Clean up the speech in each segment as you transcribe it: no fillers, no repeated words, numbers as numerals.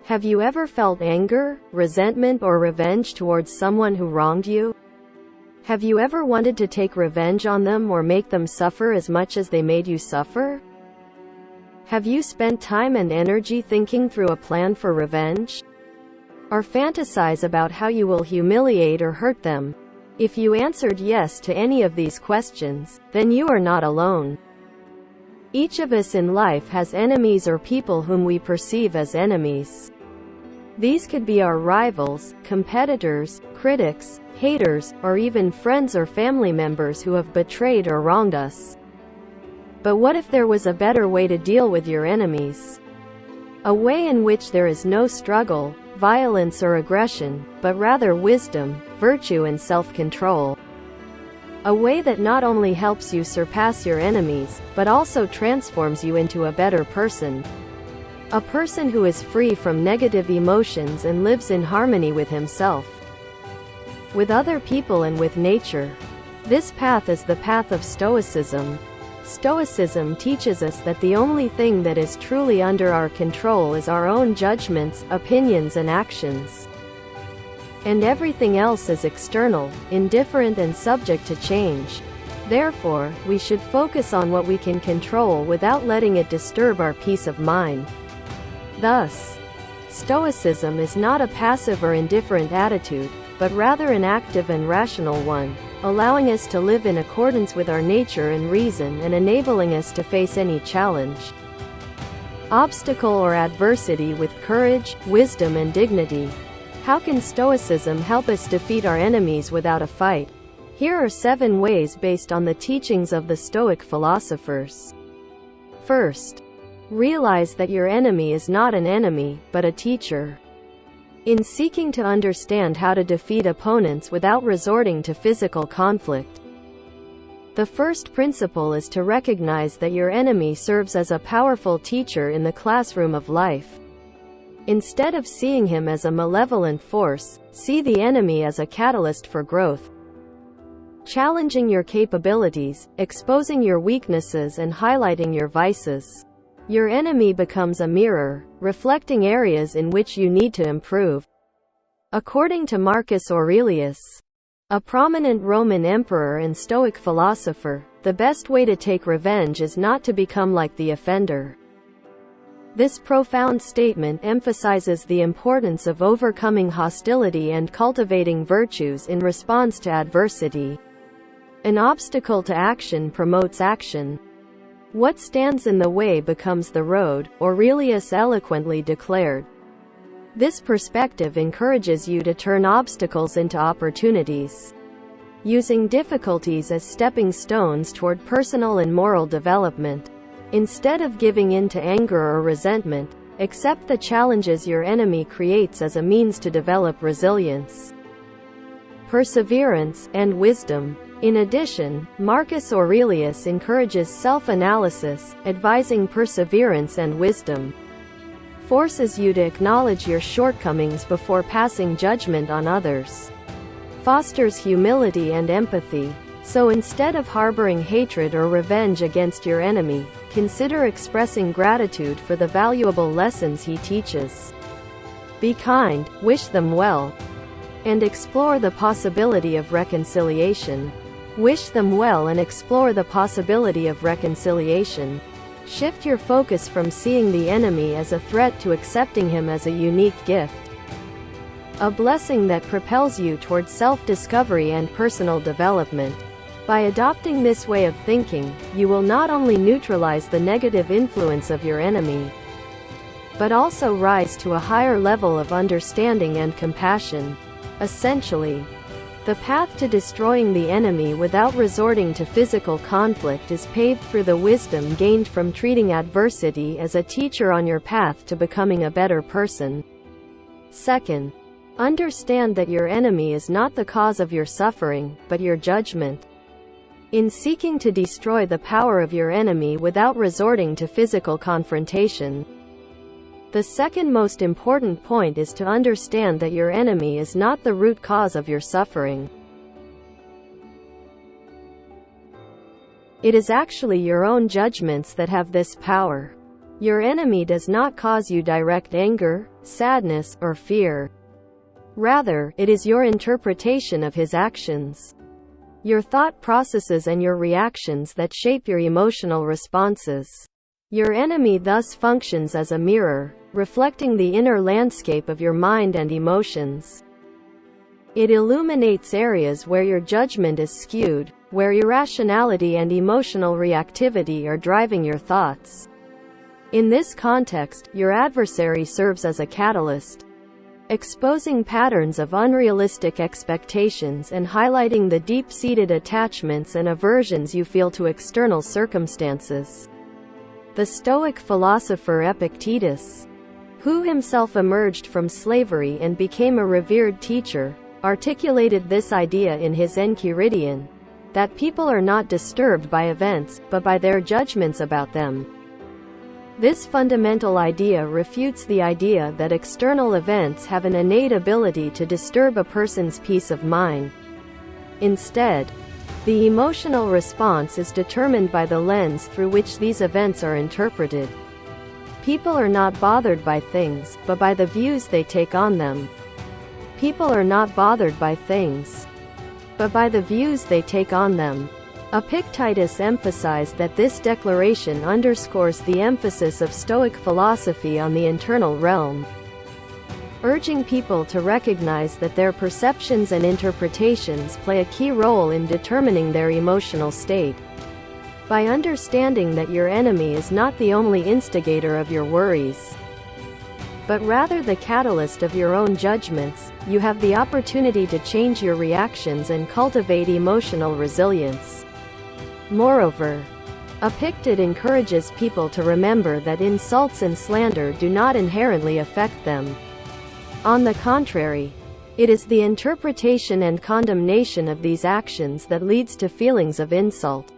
Have you ever felt anger, resentment, or revenge towards someone who wronged you? Have you ever wanted to take revenge on them or make them suffer as much as they made you suffer? Have you spent time and energy thinking through a plan for revenge? Or fantasize about how you will humiliate or hurt them? If you answered yes to any of these questions, then you are not alone. Each of us in life has enemies or people whom we perceive as enemies. These could be our rivals, competitors, critics, haters, or even friends or family members who have betrayed or wronged us. But what if there was a better way to deal with your enemies? A way in which there is no struggle, violence or aggression, but rather wisdom, virtue and self-control. A way that not only helps you surpass your enemies, but also transforms you into a better person. A person who is free from negative emotions and lives in harmony with himself, with other people and with nature. This path is the path of Stoicism. Stoicism teaches us that the only thing that is truly under our control is our own judgments, opinions and actions. And everything else is external, indifferent and subject to change. Therefore, we should focus on what we can control without letting it disturb our peace of mind. Thus, Stoicism is not a passive or indifferent attitude, but rather an active and rational one, allowing us to live in accordance with our nature and reason and enabling us to face any challenge, obstacle or adversity with courage, wisdom and dignity. How can Stoicism help us defeat our enemies without a fight? Here are 7 ways based on the teachings of the Stoic philosophers. First, realize that your enemy is not an enemy, but a teacher. In seeking to understand how to defeat opponents without resorting to physical conflict, the first principle is to recognize that your enemy serves as a powerful teacher in the classroom of life. Instead of seeing him as a malevolent force, see the enemy as a catalyst for growth. Challenging your capabilities, exposing your weaknesses and highlighting your vices, your enemy becomes a mirror, reflecting areas in which you need to improve. According to Marcus Aurelius, a prominent Roman emperor and Stoic philosopher, the best way to take revenge is not to become like the offender. This profound statement emphasizes the importance of overcoming hostility and cultivating virtues in response to adversity. An obstacle to action promotes action. What stands in the way becomes the road, Aurelius eloquently declared. This perspective encourages you to turn obstacles into opportunities, using difficulties as stepping stones toward personal and moral development. Instead of giving in to anger or resentment, accept the challenges your enemy creates as a means to develop resilience, perseverance, and wisdom. In addition, Marcus Aurelius encourages self-analysis, advising perseverance and wisdom, forces you to acknowledge your shortcomings before passing judgment on others, fosters humility and empathy. So instead of harboring hatred or revenge against your enemy, consider expressing gratitude for the valuable lessons he teaches. Be kind, wish them well, and explore the possibility of reconciliation. Wish them well and explore the possibility of reconciliation. Shift your focus from seeing the enemy as a threat to accepting him as a unique gift, a blessing that propels you toward self-discovery and personal development. By adopting this way of thinking, you will not only neutralize the negative influence of your enemy, but also rise to a higher level of understanding and compassion. Essentially, the path to destroying the enemy without resorting to physical conflict is paved through the wisdom gained from treating adversity as a teacher on your path to becoming a better person. Second, understand that your enemy is not the cause of your suffering, but your judgment. In seeking to destroy the power of your enemy without resorting to physical confrontation, the second most important point is to understand that your enemy is not the root cause of your suffering. It is actually your own judgments that have this power. Your enemy does not cause you direct anger, sadness, or fear. Rather, it is your interpretation of his actions, your thought processes and your reactions that shape your emotional responses. Your enemy thus functions as a mirror, reflecting the inner landscape of your mind and emotions. It illuminates areas where your judgment is skewed, where irrationality and emotional reactivity are driving your thoughts. In this context, your adversary serves as a catalyst, exposing patterns of unrealistic expectations and highlighting the deep-seated attachments and aversions you feel to external circumstances. The Stoic philosopher Epictetus, who himself emerged from slavery and became a revered teacher, articulated this idea in his Enchiridion, that people are not disturbed by events, but by their judgments about them. This fundamental idea refutes the idea that external events have an innate ability to disturb a person's peace of mind. Instead, the emotional response is determined by the lens through which these events are interpreted. People are not bothered by things, but by the views they take on them. People are not bothered by things, but by the views they take on them. Epictetus emphasized that this declaration underscores the emphasis of Stoic philosophy on the internal realm, urging people to recognize that their perceptions and interpretations play a key role in determining their emotional state. By understanding that your enemy is not the only instigator of your worries, but rather the catalyst of your own judgments, you have the opportunity to change your reactions and cultivate emotional resilience. Moreover, Epictetus encourages people to remember that insults and slander do not inherently affect them. On the contrary, it is the interpretation and condemnation of these actions that leads to feelings of insult.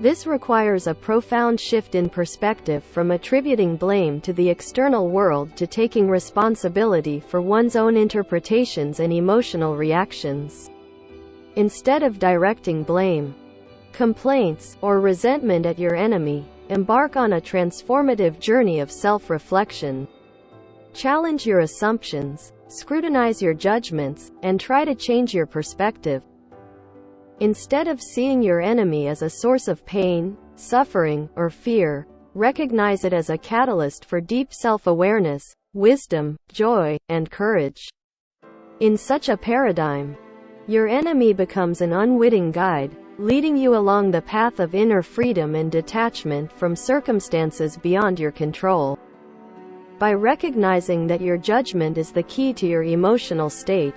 This requires a profound shift in perspective from attributing blame to the external world to taking responsibility for one's own interpretations and emotional reactions. Instead of directing blame, complaints, or resentment at your enemy, embark on a transformative journey of self-reflection. Challenge your assumptions, scrutinize your judgments, and try to change your perspective. Instead of seeing your enemy as a source of pain, suffering, or fear, recognize it as a catalyst for deep self-awareness, wisdom, joy, and courage. In such a paradigm, your enemy becomes an unwitting guide, leading you along the path of inner freedom and detachment from circumstances beyond your control. By recognizing that your judgment is the key to your emotional state,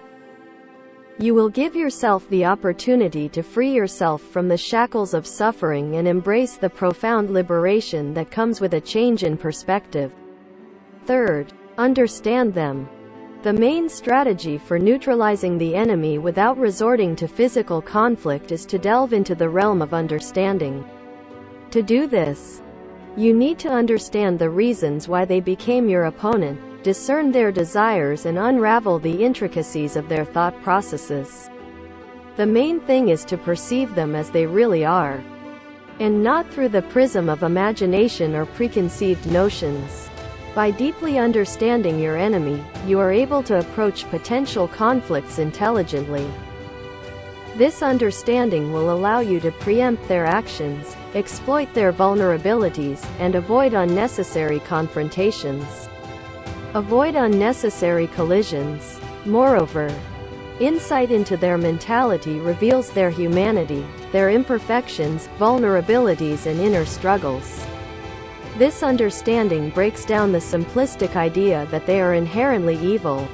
you will give yourself the opportunity to free yourself from the shackles of suffering and embrace the profound liberation that comes with a change in perspective. Third, understand them. The main strategy for neutralizing the enemy without resorting to physical conflict is to delve into the realm of understanding. To do this, you need to understand the reasons why they became your opponent, discern their desires and unravel the intricacies of their thought processes. The main thing is to perceive them as they really are, and not through the prism of imagination or preconceived notions. By deeply understanding your enemy, you are able to approach potential conflicts intelligently. This understanding will allow you to preempt their actions, exploit their vulnerabilities, and avoid unnecessary confrontations. Avoid unnecessary collisions. Moreover, insight into their mentality reveals their humanity, their imperfections, vulnerabilities, and inner struggles. This understanding breaks down the simplistic idea that they are inherently evil,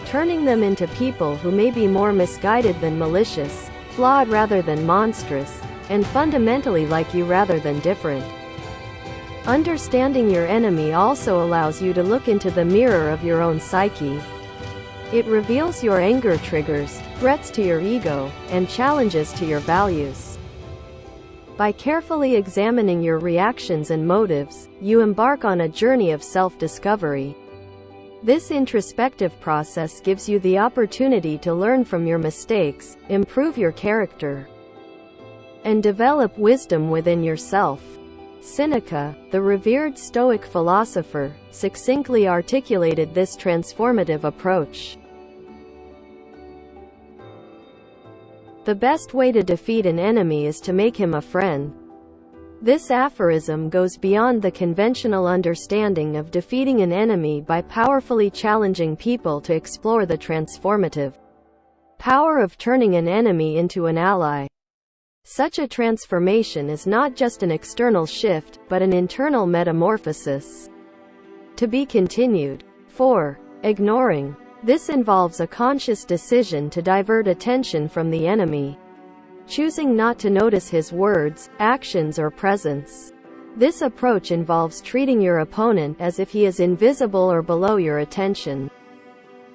turning them into people who may be more misguided than malicious, flawed rather than monstrous, and fundamentally like you rather than different. Understanding your enemy also allows you to look into the mirror of your own psyche. It reveals your anger triggers, threats to your ego, and challenges to your values. By carefully examining your reactions and motives, you embark on a journey of self-discovery. This introspective process gives you the opportunity to learn from your mistakes, improve your character, and develop wisdom within yourself. Seneca, the revered Stoic philosopher, succinctly articulated this transformative approach. The best way to defeat an enemy is to make him a friend. This aphorism goes beyond the conventional understanding of defeating an enemy by powerfully challenging people to explore the transformative power of turning an enemy into an ally. Such a transformation is not just an external shift, but an internal metamorphosis. To be continued. 4. Ignoring. This involves a conscious decision to divert attention from the enemy, choosing not to notice his words, actions, or presence. This approach involves treating your opponent as if he is invisible or below your attention.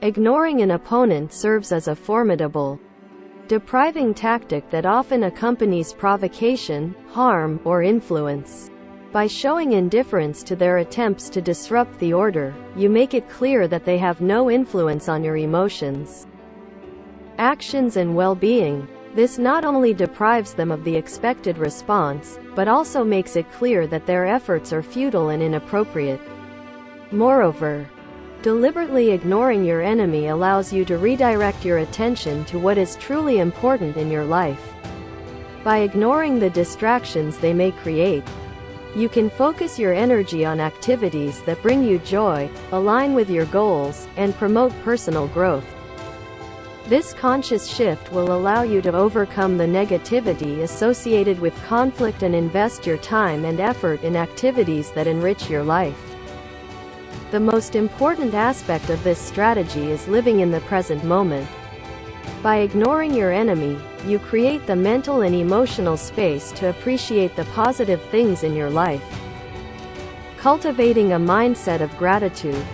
Ignoring an opponent serves as a formidable, depriving tactic that often accompanies provocation, harm, or influence. By showing indifference to their attempts to disrupt the order, you make it clear that they have no influence on your emotions, actions, and well-being. This not only deprives them of the expected response, but also makes it clear that their efforts are futile and inappropriate. Moreover, deliberately ignoring your enemy allows you to redirect your attention to what is truly important in your life. By ignoring the distractions they may create, you can focus your energy on activities that bring you joy, align with your goals, and promote personal growth. This conscious shift will allow you to overcome the negativity associated with conflict and invest your time and effort in activities that enrich your life. The most important aspect of this strategy is living in the present moment. By ignoring your enemy, you create the mental and emotional space to appreciate the positive things in your life, cultivating a mindset of gratitude.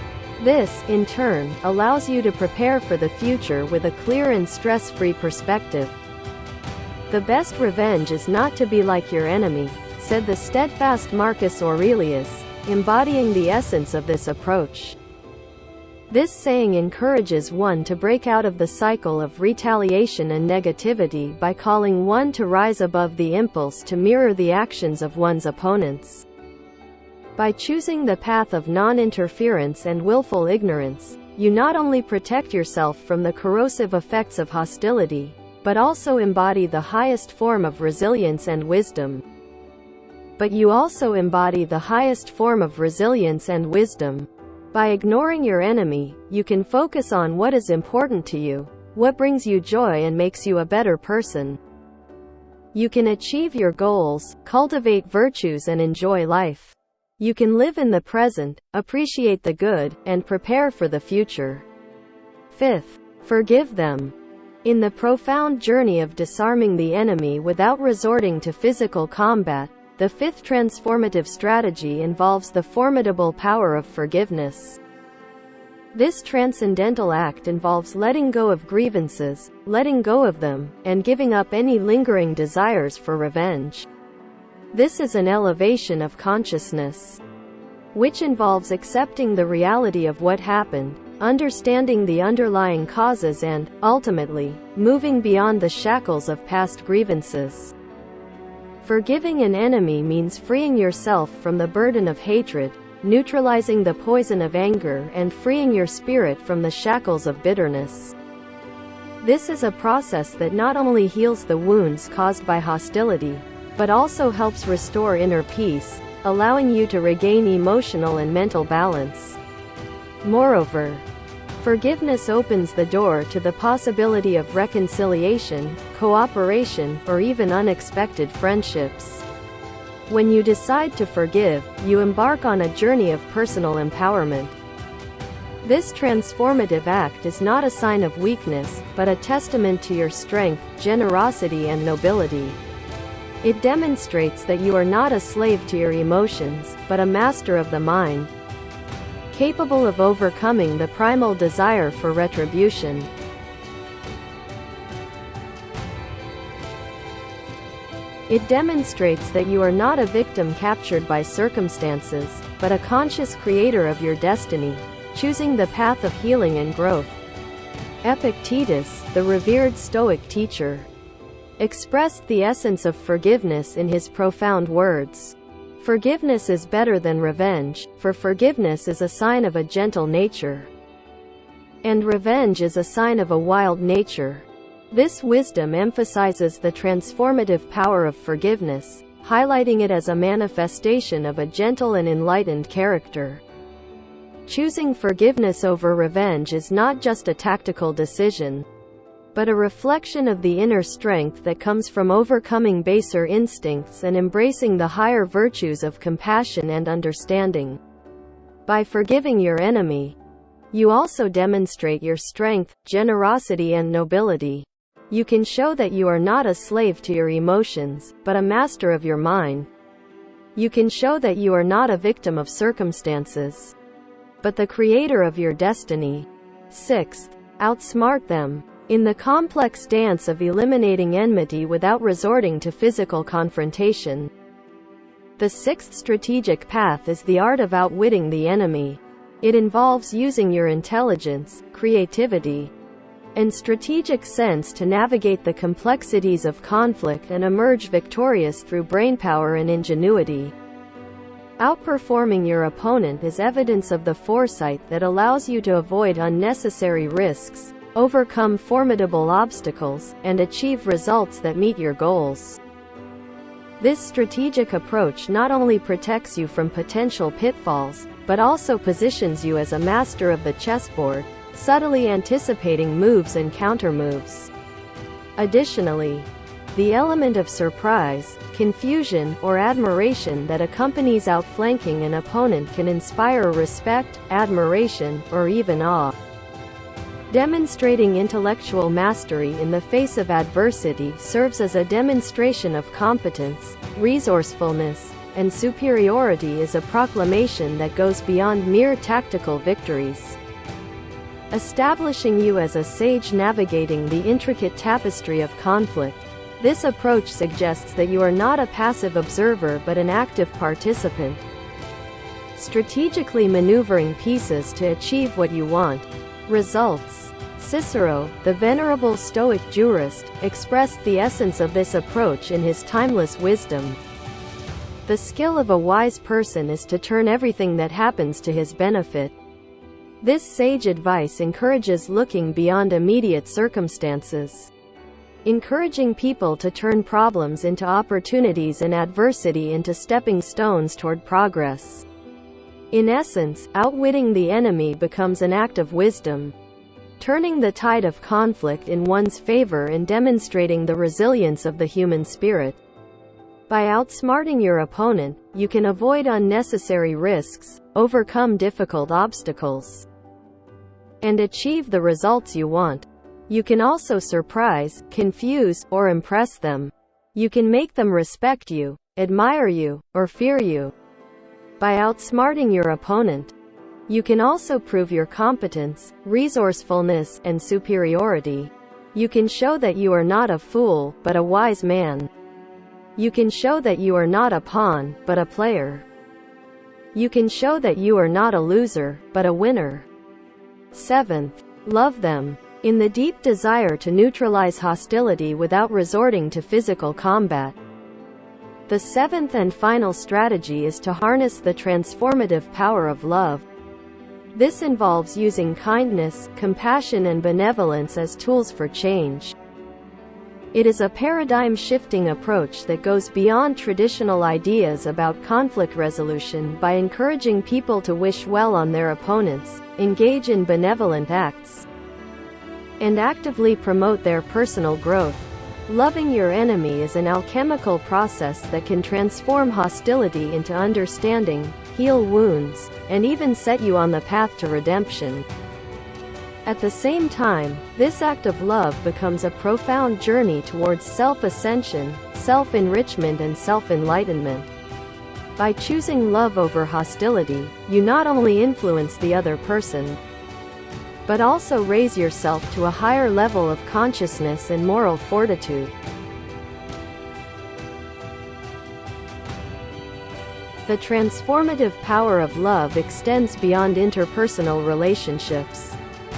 This, in turn, allows you to prepare for the future with a clear and stress-free perspective. The best revenge is not to be like your enemy, said the steadfast Marcus Aurelius, embodying the essence of this approach. This saying encourages one to break out of the cycle of retaliation and negativity by calling one to rise above the impulse to mirror the actions of one's opponents. By choosing the path of non-interference and willful ignorance, you not only protect yourself from the corrosive effects of hostility, but also embody the highest form of resilience and wisdom. By ignoring your enemy, you can focus on what is important to you, what brings you joy and makes you a better person. You can achieve your goals, cultivate virtues, and enjoy life. You can live in the present, appreciate the good, and prepare for the future. 5th, forgive them. In the profound journey of disarming the enemy without resorting to physical combat, the 5th transformative strategy involves the formidable power of forgiveness. This transcendental act involves letting go of grievances, letting go of them, and giving up any lingering desires for revenge. This is an elevation of consciousness, which involves accepting the reality of what happened, understanding the underlying causes, and, ultimately, moving beyond the shackles of past grievances. Forgiving an enemy means freeing yourself from the burden of hatred, neutralizing the poison of anger, and freeing your spirit from the shackles of bitterness. This is a process that not only heals the wounds caused by hostility, but also helps restore inner peace, allowing you to regain emotional and mental balance. Moreover, forgiveness opens the door to the possibility of reconciliation, cooperation, or even unexpected friendships. When you decide to forgive, you embark on a journey of personal empowerment. This transformative act is not a sign of weakness, but a testament to your strength, generosity, and nobility. It demonstrates that you are not a slave to your emotions, but a master of the mind, capable of overcoming the primal desire for retribution. It demonstrates that you are not a victim captured by circumstances, but a conscious creator of your destiny, choosing the path of healing and growth. Epictetus, the revered Stoic teacher, expressed the essence of forgiveness in his profound words. Forgiveness is better than revenge, for forgiveness is a sign of a gentle nature, and revenge is a sign of a wild nature. This wisdom emphasizes the transformative power of forgiveness, highlighting it as a manifestation of a gentle and enlightened character. Choosing forgiveness over revenge is not just a tactical decision, but a reflection of the inner strength that comes from overcoming baser instincts and embracing the higher virtues of compassion and understanding. By forgiving your enemy, you also demonstrate your strength, generosity, and nobility. You can show that you are not a slave to your emotions, but a master of your mind. You can show that you are not a victim of circumstances, but the creator of your destiny. Sixth, outsmart them. In the complex dance of eliminating enmity without resorting to physical confrontation, the sixth strategic path is the art of outwitting the enemy. It involves using your intelligence, creativity, and strategic sense to navigate the complexities of conflict and emerge victorious through brainpower and ingenuity. Outperforming your opponent is evidence of the foresight that allows you to avoid unnecessary risks, overcome formidable obstacles, and achieve results that meet your goals. This strategic approach not only protects you from potential pitfalls, but also positions you as a master of the chessboard, subtly anticipating moves and countermoves. Additionally, the element of surprise, confusion, or admiration that accompanies outflanking an opponent can inspire respect, admiration, or even awe. Demonstrating intellectual mastery in the face of adversity serves as a demonstration of competence, resourcefulness, and superiority is a proclamation that goes beyond mere tactical victories, establishing you as a sage navigating the intricate tapestry of conflict. This approach suggests that you are not a passive observer but an active participant, strategically maneuvering pieces to achieve what you want. Results. Cicero, the venerable Stoic jurist, expressed the essence of this approach in his timeless wisdom. The skill of a wise person is to turn everything that happens to his benefit. This sage advice encourages looking beyond immediate circumstances, encouraging people to turn problems into opportunities and adversity into stepping stones toward progress. In essence, outwitting the enemy becomes an act of wisdom, turning the tide of conflict in one's favor and demonstrating the resilience of the human spirit. By outsmarting your opponent, you can avoid unnecessary risks, overcome difficult obstacles, and achieve the results you want. You can also surprise, confuse, or impress them. You can make them respect you, admire you, or fear you. By outsmarting your opponent, you can also prove your competence, resourcefulness, and superiority. You can show that you are not a fool, but a wise man. You can show that you are not a pawn, but a player. You can show that you are not a loser, but a winner. Seventh, love them. In the deep desire to neutralize hostility without resorting to physical combat, the seventh and final strategy is to harness the transformative power of love. This involves using kindness, compassion, and benevolence as tools for change. It is a paradigm-shifting approach that goes beyond traditional ideas about conflict resolution by encouraging people to wish well on their opponents, engage in benevolent acts, and actively promote their personal growth. Loving your enemy is an alchemical process that can transform hostility into understanding, heal wounds, and even set you on the path to redemption. At the same time, this act of love becomes a profound journey towards self-ascension, self-enrichment, and self-enlightenment. By choosing love over hostility, you not only influence the other person, but also raise yourself to a higher level of consciousness and moral fortitude. The transformative power of love extends beyond interpersonal relationships.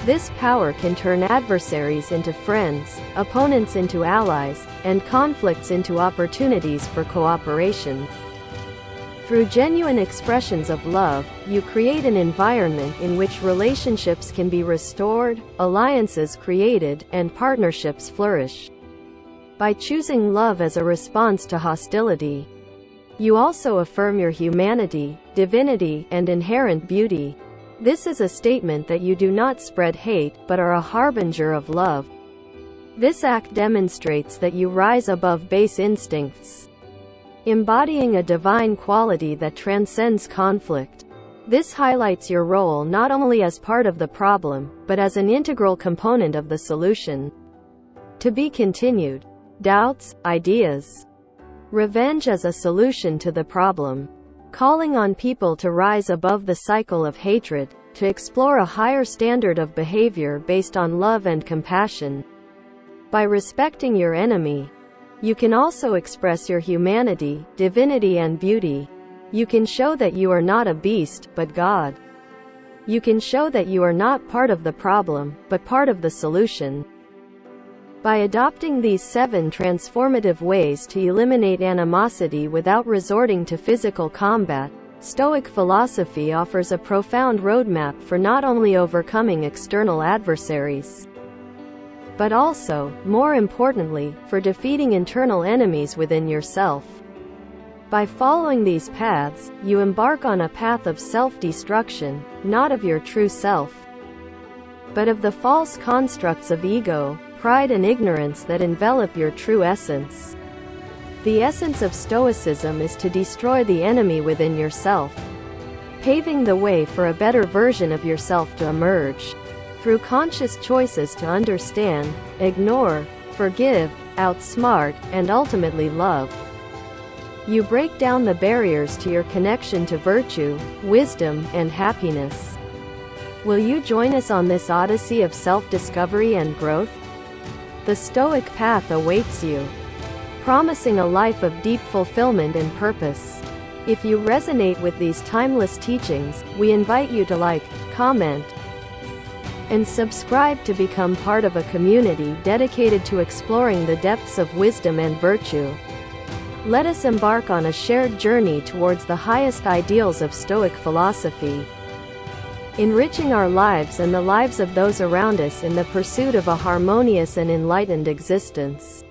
This power can turn adversaries into friends, opponents into allies, and conflicts into opportunities for cooperation. Through genuine expressions of love, you create an environment in which relationships can be restored, alliances created, and partnerships flourish. By choosing love as a response to hostility, you also affirm your humanity, divinity, and inherent beauty. This is a statement that you do not spread hate, but are a harbinger of love. This act demonstrates that you rise above base instincts, embodying a divine quality that transcends conflict. This highlights your role not only as part of the problem, but as an integral component of the solution. To be continued. Doubts, ideas. Revenge as a solution to the problem. Calling on people to rise above the cycle of hatred, to explore a higher standard of behavior based on love and compassion. By respecting your enemy, you can also express your humanity, divinity, and beauty. You can show that you are not a beast, but God. You can show that you are not part of the problem, but part of the solution. By adopting these 7 transformative ways to eliminate animosity without resorting to physical combat, Stoic philosophy offers a profound roadmap for not only overcoming external adversaries, but also, more importantly, for defeating internal enemies within yourself. By following these paths, you embark on a path of self-destruction, not of your true self, but of the false constructs of ego, pride, and ignorance that envelop your true essence. The essence of Stoicism is to destroy the enemy within yourself, paving the way for a better version of yourself to emerge. Through conscious choices to understand, ignore, forgive, outsmart, and ultimately love, you break down the barriers to your connection to virtue, wisdom, and happiness. Will you join us on this odyssey of self-discovery and growth? The Stoic path awaits you, promising a life of deep fulfillment and purpose. If you resonate with these timeless teachings, we invite you to like, comment, and subscribe to become part of a community dedicated to exploring the depths of wisdom and virtue. Let us embark on a shared journey towards the highest ideals of Stoic philosophy, enriching our lives and the lives of those around us in the pursuit of a harmonious and enlightened existence.